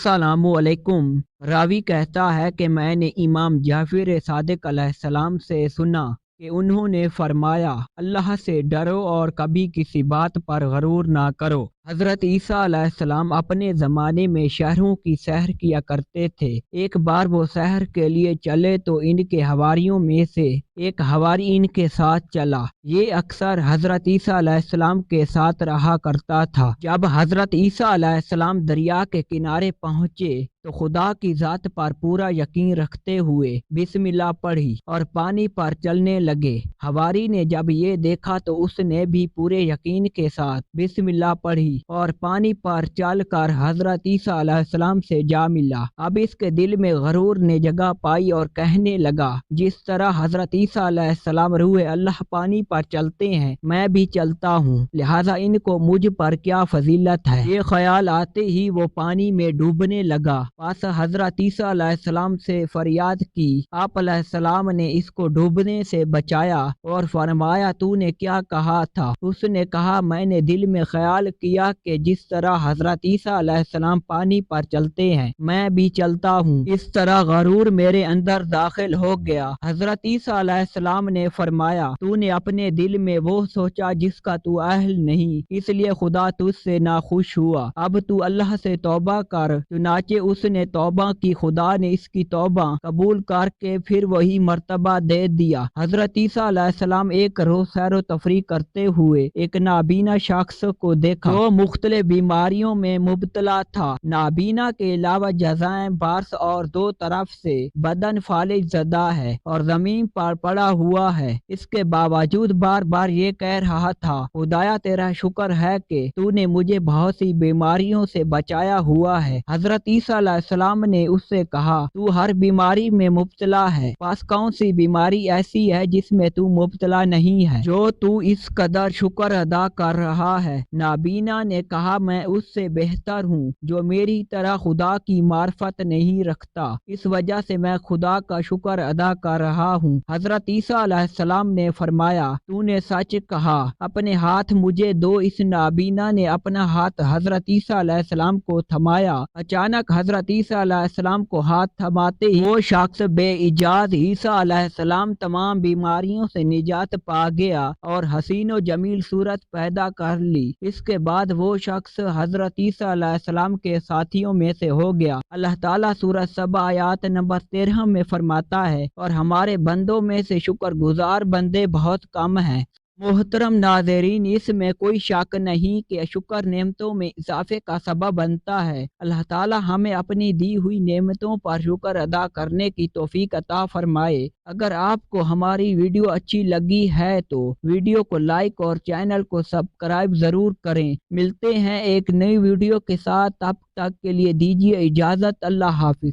अस्सलामु अलैकुम। रावी कहता है कि मैंने इमाम जाफर सादिक अलैहिस्सलाम से सुना कि उन्होंने फरमाया, अल्लाह से डरो और कभी किसी बात पर गरूर ना करो। हज़रत ईसा अलैहिस्सलाम अपने ज़माने में शहरों की सैर किया करते थे। एक बार वो सैर के लिए चले तो इनके हवारियों में से एक हवारी इनके साथ चला। ये अक्सर हज़रत ईसा अलैहिस्सलाम के साथ रहा करता था। जब हज़रत ईसा अलैहिस्सलाम दरिया के किनारे पहुँचे तो खुदा की ज़ात पर पूरा यकीन रखते हुए बिस्मिल्लाह पढ़ी और पानी पर चलने लगे। हवारी ने जब ये देखा तो उसने भी पूरे यकीन के साथ बिस्मिल्लाह पढ़ी और पानी पर चलकर हज़रत ईसा अलैहिस्सलाम से जा मिला। अब इसके दिल में गरूर ने जगह पाई और कहने लगा, जिस तरह हज़रत ईसा अलैहिस्सलाम रूहे अल्लाह पानी पर चलते हैं, मैं भी चलता हूँ, लिहाजा इनको मुझ पर क्या फजीलत है। ये ख्याल आते ही वो पानी में डूबने लगा। पास हज़रत ईसा अलैहिस्सलाम से फरियाद की। आप अलैहिस्सलाम ने इसको डूबने से बचाया और फरमाया, तूने क्या कहा था? उसने कहा, मैंने दिल में ख्याल किया कि जिस तरह हज़रत ईसा अलैहिस्सलाम पानी पर चलते हैं, मैं भी चलता हूँ। इस तरह गरूर मेरे अंदर दाखिल हो गया। हज़रत ईसा अलैहिस्सलाम ने फरमाया, तूने अपने दिल में वो सोचा जिसका तू अहल नहीं, इसलिए खुदा तुझसे नाखुश हुआ। अब तू अल्लाह से तौबा कर। चुनाचे उसने तौबा की। खुदा ने इसकी तौबा कबूल करके फिर वही मर्तबा दे दिया। हज़रत ईसा अलैहिस्सलाम एक रोज सैर व तफरी करते हुए एक नाबीना शख्स को देखा जो मुख्तलिफ बीमारियों में मुब्तला था। नाबीना के अलावा जज़ाएं बार्स और दो तरफ से बदन फालिज ज़दा है और जमीन पर पड़ा हुआ है। इसके बावजूद बार बार ये कह रहा था, खुदाया तेरा शुक्र है कि तूने मुझे बहुत सी बीमारियों से बचाया हुआ है। हज़रत ईसा अलैहिस्सलाम ने उससे कहा, तू हर बीमारी में मुब्तला है, पास कौन सी बीमारी ऐसी है जिसमें तू मुब्तला नहीं है, जो तू इस कदर शुक्र अदा कर रहा है? नाबीना ने कहा, मैं उससे बेहतर हूँ जो मेरी तरह खुदा की मार्फत नहीं रखता, इस वजह से मैं खुदा का शुक्र अदा कर रहा हूँ। हज़रत ईसा अलैहिस्सलाम ने फरमाया, तूने सच कहा, अपने हाथ मुझे दो। इस नाबीना ने अपना हाथ हज़रत ईसा अलैहिस्सलाम को थमाया। अचानक हज़रत ईसा अलैहिस्सलाम को हाथ थमाते ही वो शख्स बेइजाज ईसा अलैहिस्सलाम तमाम बीमारियों से निजात पा गया और हसीन व जमील सूरत पैदा कर ली। इसके बाद वो शख्स हज़रत ईसा अलैहिस्सलाम के साथियों में से हो गया। अल्लाह ताला सूरत सबा आयत नंबर 13 में फरमाता है, और हमारे बंदों में से शुक्रगुजार बंदे बहुत कम हैं। मोहतरम नाज़रीन, इसमें कोई शक नहीं कि शुक्र नेमतों में इजाफे का सबब बनता है। अल्लाह ताला हमें अपनी दी हुई नेमतों पर शुक्र अदा करने की तौफीक अता फरमाए। अगर आपको हमारी वीडियो अच्छी लगी है तो वीडियो को लाइक और चैनल को सब्सक्राइब ज़रूर करें। मिलते हैं एक नई वीडियो के साथ, तब तक के लिए दीजिए इजाज़त। अल्लाह हाफिज़।